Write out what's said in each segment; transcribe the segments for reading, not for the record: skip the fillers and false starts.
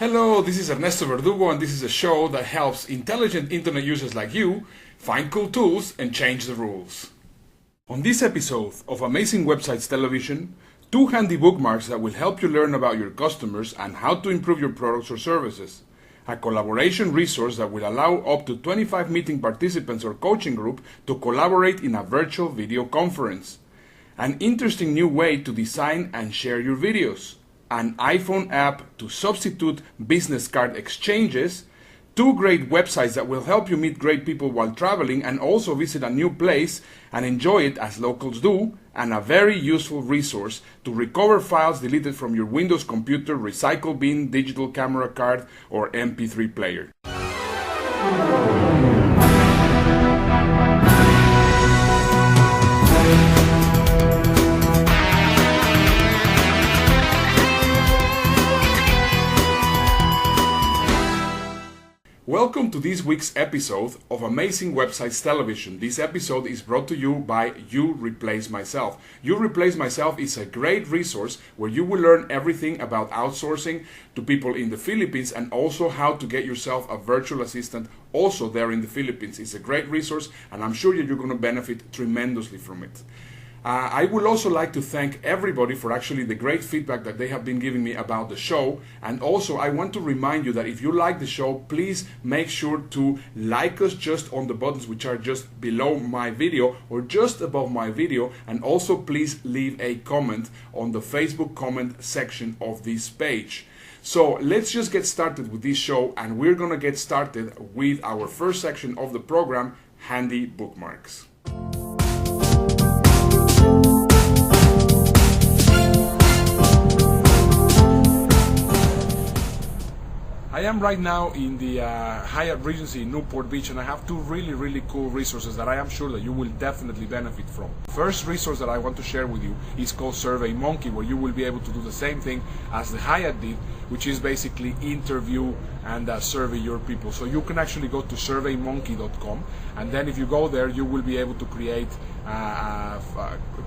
Hello, this is Ernesto Verdugo, and this is a show that helps intelligent internet users like you find cool tools and change the rules. On this episode of Amazing Websites Television, 2 handy bookmarks that will help you learn about your customers and how to improve your products or services. A collaboration resource that will allow up to 25 meeting participants or coaching group to collaborate in a virtual video conference. An interesting new way to design and share your videos. An iPhone app to substitute business card exchanges, 2 great websites that will help you meet great people while traveling and also visit a new place and enjoy it as locals do, and a very useful resource to recover files deleted from your Windows computer, recycle bin, digital camera card, or MP3 player. Welcome to this week's episode of Amazing Websites Television. This episode is brought to you by You Replace Myself. You Replace Myself is a great resource where you will learn everything about outsourcing to people in the Philippines and also how to get yourself a virtual assistant also there in the Philippines. It's a great resource and I'm sure that you're going to benefit tremendously from it. I would also like to thank everybody for actually the great feedback that they have been giving me about the show, and also I want to remind you that if you like the show, please make sure to like us just on the buttons which are just below my video or just above my video, and also please leave a comment on the Facebook comment section of this page. So let's just get started with this show, and we're gonna get started with our first section of the program, Handy Bookmarks. I am right now in the Hyatt Regency in Newport Beach, and I have 2 really cool resources that I am sure that you will definitely benefit from. First resource that I want to share with you is called SurveyMonkey, where you will be able to do the same thing as the Hyatt did, which is basically interview and survey your people. So you can actually go to surveymonkey.com, and then if you go there, you will be able to create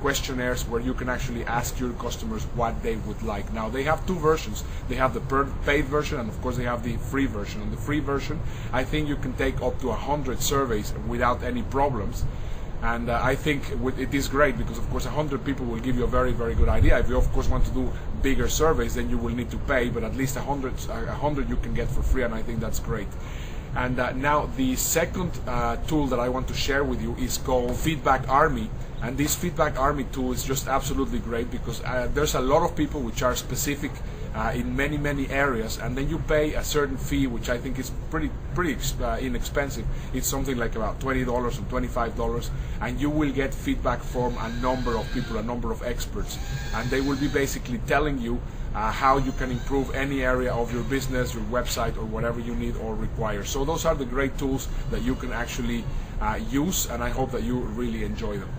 questionnaires where you can actually ask your customers what they would like. Now they have 2 versions. They have the paid version, and of course they have the free version. On the free version, I think you can take up to 100 surveys without any problems. And I think it is great because of course 100 people will give you a very good idea. If you of course want to do bigger surveys, then you will need to pay, but at least 100 you can get for free, and I think that's great. And now the second tool that I want to share with you is called Feedback Army. And this Feedback Army tool is just absolutely great because there's a lot of people which are specific in many areas, and then you pay a certain fee, which I think is pretty inexpensive. It's something like about $20 or $25, and you will get feedback from a number of people, a number of experts, and they will be basically telling you how you can improve any area of your business, your website, or whatever you need or require. So those are the great tools that you can actually use, and I hope that you really enjoy them.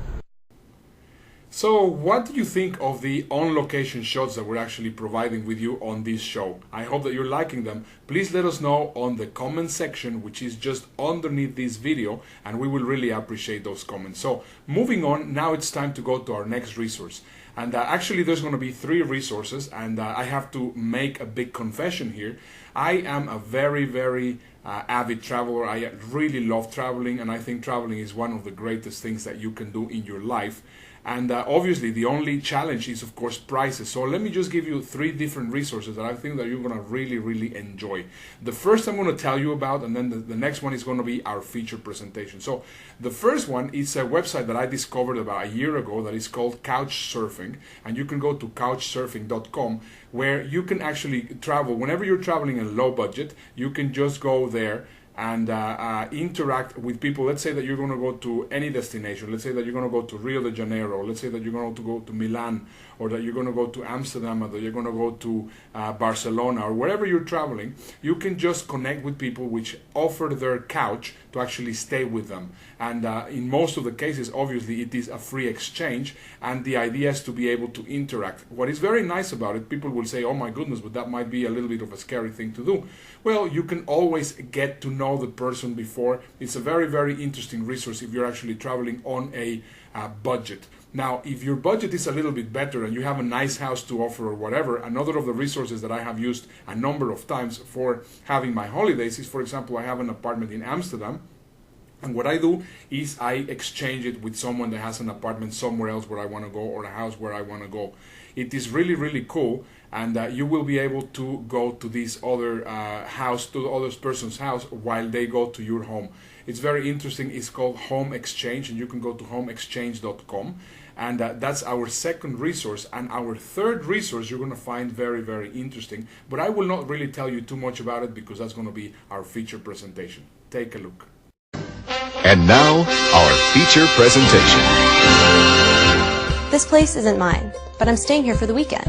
So what do you think of the on-location shots that we're actually providing with you on this show? I hope that you're liking them. Please let us know on the comment section, which is just underneath this video, and we will really appreciate those comments. So moving on, now it's time to go to our next resource. And actually there's going to be 3 resources, and I have to make a big confession here. I am a very avid traveler. I really love traveling, and I think traveling is one of the greatest things that you can do in your life. And obviously the only challenge is of course prices. So let me just give you 3 different resources that I think that you're going to really enjoy. The first I'm going to tell you about, and then the next one is going to be our feature presentation. So the first one is a website that I discovered about a year ago that is called Couchsurfing, and you can go to couchsurfing.com, where you can actually travel. Whenever you're traveling in low budget, you can just go there and interact with people. Let's say that you're going to go to any destination. Let's say that you're going to go to Rio de Janeiro. Let's say that you're going to go to Milan, or that you're going to go to Amsterdam, or that you're going to go to Barcelona, or wherever you're traveling. You can just connect with people which offer their couch to actually stay with them. And in most of the cases, obviously, it is a free exchange, and the idea is to be able to interact. What is very nice about it, people will say, oh my goodness, but that might be a little bit of a scary thing to do. Well, you can always get to know the person before. It's a very interesting resource if you're actually traveling on a budget. Now, if your budget is a little bit better and you have a nice house to offer or whatever, another of the resources that I have used a number of times for having my holidays is, for example, I have an apartment in Amsterdam. And what I do is I exchange it with someone that has an apartment somewhere else where I want to go, or a house where I want to go. It is really, really cool, and you will be able to go to this other house, to the other person's house, while they go to your home. It's very interesting. It's called Home Exchange, and you can go to homeexchange.com. And that's our second resource. And our third resource you're going to find very, very interesting. But I will not really tell you too much about it because that's going to be our feature presentation. Take a look. And now, our feature presentation. This place isn't mine, but I'm staying here for the weekend.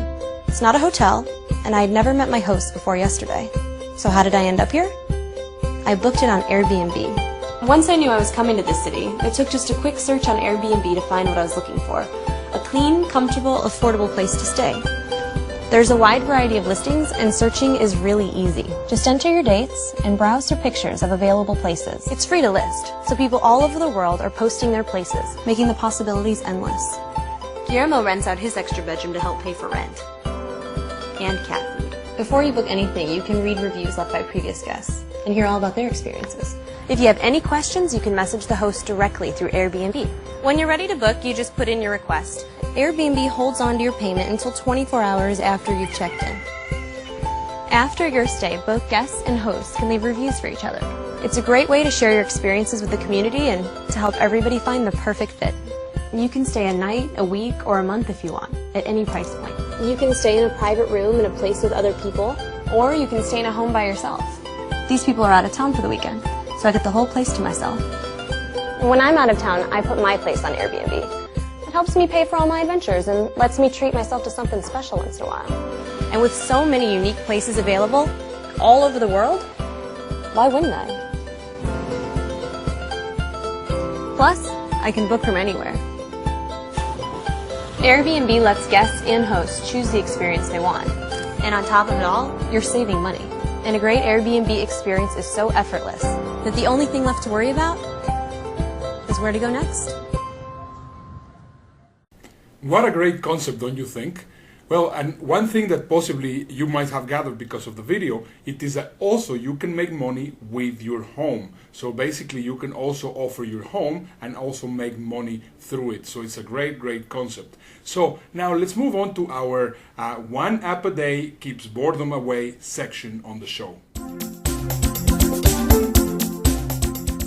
It's not a hotel, and I had never met my host before yesterday. So how did I end up here? I booked it on Airbnb. Once I knew I was coming to this city, it took just a quick search on Airbnb to find what I was looking for. A clean, comfortable, affordable place to stay. There's a wide variety of listings, and searching is really easy. Just enter your dates and browse through pictures of available places. It's free to list, so people all over the world are posting their places, making the possibilities endless. Guillermo rents out his extra bedroom to help pay for rent. And cat food. Before you book anything, you can read reviews left by previous guests and hear all about their experiences. If you have any questions, you can message the host directly through Airbnb. When you're ready to book, you just put in your request. Airbnb holds on to your payment until 24 hours after you've checked in. After your stay, both guests and hosts can leave reviews for each other. It's a great way to share your experiences with the community and to help everybody find the perfect fit. You can stay a night, a week, or a month if you want, at any price point. You can stay in a private room in a place with other people, or you can stay in a home by yourself. These people are out of town for the weekend, so I get the whole place to myself. When I'm out of town, I put my place on Airbnb. It helps me pay for all my adventures and lets me treat myself to something special once in a while. And with so many unique places available, all over the world, why wouldn't I? Plus, I can book from anywhere. Airbnb lets guests and hosts choose the experience they want. And on top of it all, you're saving money. And a great Airbnb experience is so effortless that the only thing left to worry about is where to go next. What a great concept, don't you think? Well, and one thing that possibly you might have gathered because of the video, it is that also you can make money with your home. So basically you can also offer your home and also make money through it. So it's a great, great concept. So now let's move on to our one app a day keeps boredom away section on the show.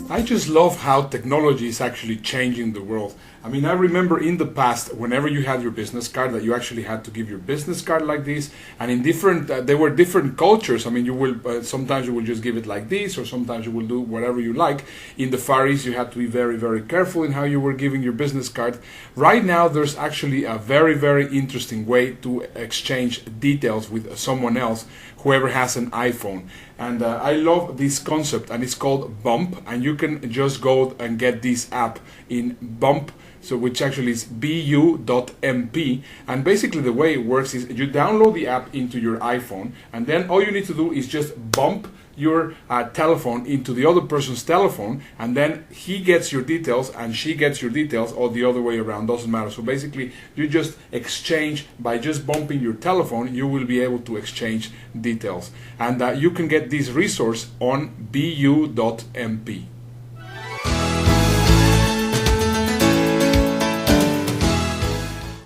I just love how technology is actually changing the world. I mean, I remember in the past, whenever you had your business card, that you actually had to give your business card like this, and in different, there were different cultures. I mean, you will sometimes you will just give it like this, or sometimes you will do whatever you like. In the Far East, you had to be very, very careful in how you were giving your business card. Right now, there's actually a very, very interesting way to exchange details with someone else, whoever has an iPhone. And I love this concept, and it's called Bump, and you can just go and get this app in Bump, so which actually is bu.mp, and basically the way it works is you download the app into your iPhone, and then all you need to do is just bump your telephone into the other person's telephone, and then he gets your details and she gets your details, or the other way around, doesn't matter. So basically you just exchange by just bumping your telephone. You will be able to exchange details, and you can get this resource on bu.mp.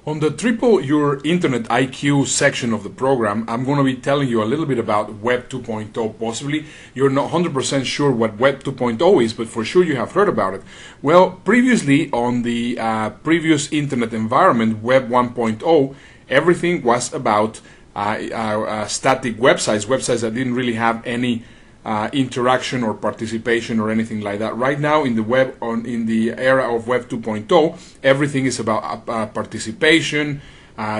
On the Triple Your Internet IQ section of the program, I'm going to be telling you a little bit about Web 2.0. Possibly you're not 100% sure what Web 2.0 is, but for sure you have heard about it. Well, previously on the previous internet environment, Web 1.0, everything was about static websites that didn't really have any interaction or participation or anything like that. Right now in the web, in the era of Web 2.0, everything is about participation,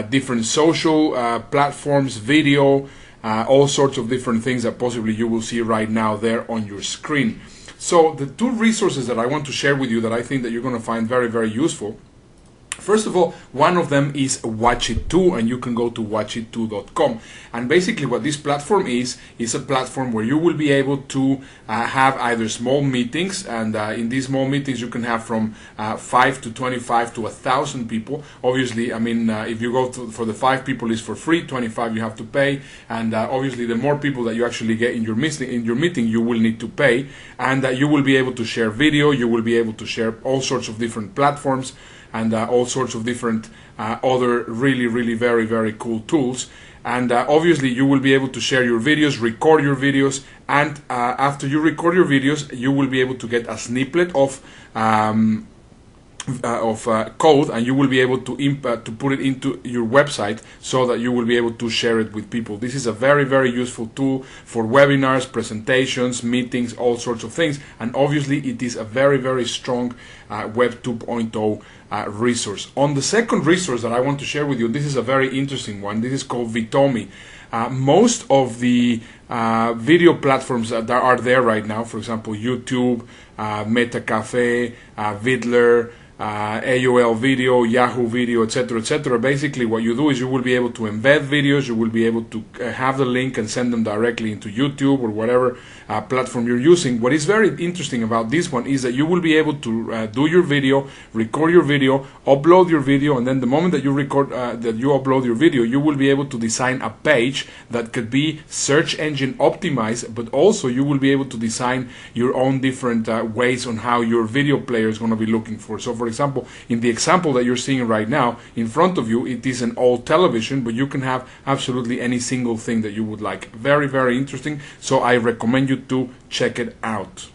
different social platforms, video, all sorts of different things that possibly you will see right now there on your screen. So the two resources that I want to share with you that I think that you're going to find very, very useful First of all, one of them is Watchit2, and you can go to watchit2.com. And basically what this platform is a platform where you will be able to have either small meetings, and in these small meetings you can have from 5 to 25 to 1,000 people. Obviously, I mean, if you go for the 5 people is for free, 25 you have to pay, and obviously the more people that you actually get in your meeting, you will need to pay, and you will be able to share video, you will be able to share all sorts of different platforms, and all sorts of different other really very, very cool tools. And obviously you will be able to share your videos, record your videos, and after you record your videos, you will be able to get a snippet of code, and you will be able to put it into your website so that you will be able to share it with people. This is a very useful tool for webinars, presentations, meetings, all sorts of things, and obviously it is a very strong Web 2.0 resource. On the second resource that I want to share with you, this is a very interesting one. This is called Vitomi. Most of the video platforms that are there right now, for example, YouTube, MetaCafe, Vidler, AOL Video, Yahoo Video, etc. Basically what you do is you will be able to embed videos, you will be able to have the link and send them directly into YouTube or whatever platform you're using. What is very interesting about this one is that you will be able to do your video, record your video, upload your video, and then the moment that you upload your video, you will be able to design a page that could be search engine optimized, but also you will be able to design your own different ways on how your video player is going to be looking for. So for example, in the example that you're seeing right now in front of you, it is an old television, but you can have absolutely any single thing that you would like. Very interesting, so I recommend you to check it out.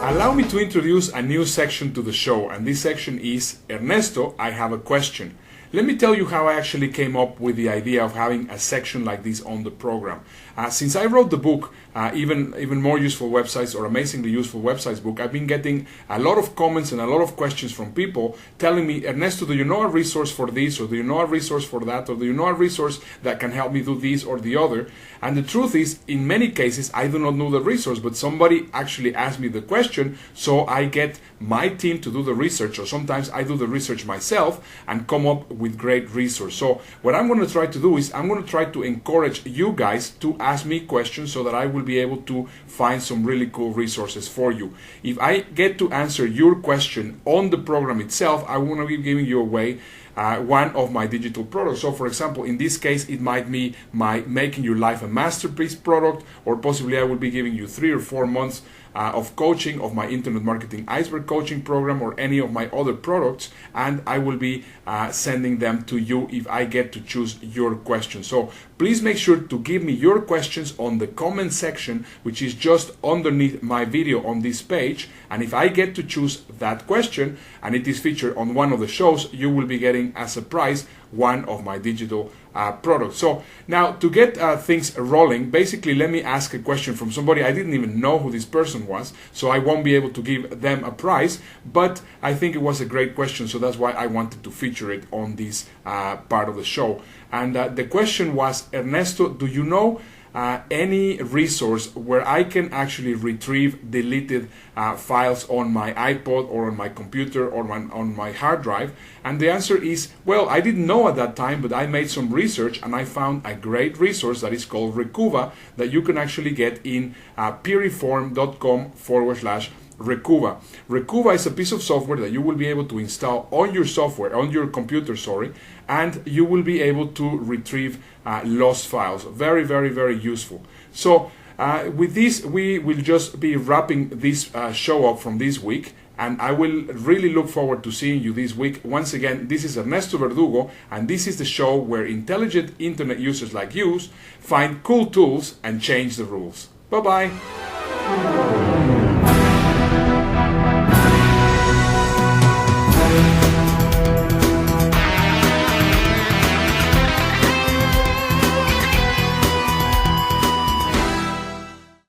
Allow me to introduce a new section to the show, and this section is Ernesto, I have a question. Let me tell you how I actually came up with the idea of having a section like this on the program. Since I wrote the book, even more useful websites or amazingly useful websites book, I've been getting a lot of comments and a lot of questions from people telling me, Ernesto, do you know a resource for this, or do you know a resource for that, or do you know a resource that can help me do this or the other? And the truth is, in many cases, I do not know the resource, but somebody actually asked me the question, so I get my team to do the research, or sometimes I do the research myself and come up with great resource. So what I'm going to try to do is I'm going to try to encourage you guys to ask me questions so that I will be able to find some really cool resources for you. If I get to answer your question on the program itself, I want to be giving you away one of my digital products. So for example, in this case, it might be my Making Your Life a Masterpiece product, or possibly I will be giving you 3 or 4 months of coaching of my Internet Marketing Iceberg coaching program, or any of my other products, and I will be sending them to you if I get to choose your question. So please make sure to give me your questions on the comment section, which is just underneath my video on this page, and if I get to choose that question and it is featured on one of the shows, you will be getting as a prize one of my digital products. So now to get things rolling, basically let me ask a question from somebody. I didn't even know who this person was, so I won't be able to give them a prize, but I think it was a great question, so that's why I wanted to feature it on this part of the show. And the question was, Ernesto, do you know any resource where I can actually retrieve deleted files on my iPod or on my computer or on my hard drive? And the answer is, well, I didn't know at that time, but I made some research and I found a great resource that is called Recuva, that you can actually get in peerreform.com/Recuva. Recuva is a piece of software that you will be able to install on your computer, and you will be able to retrieve lost files. Very useful. So with this, we will just be wrapping this show up from this week, and I will really look forward to seeing you this week. Once again, this is Ernesto Verdugo, and this is the show where intelligent internet users like you find cool tools and change the rules. Bye-bye.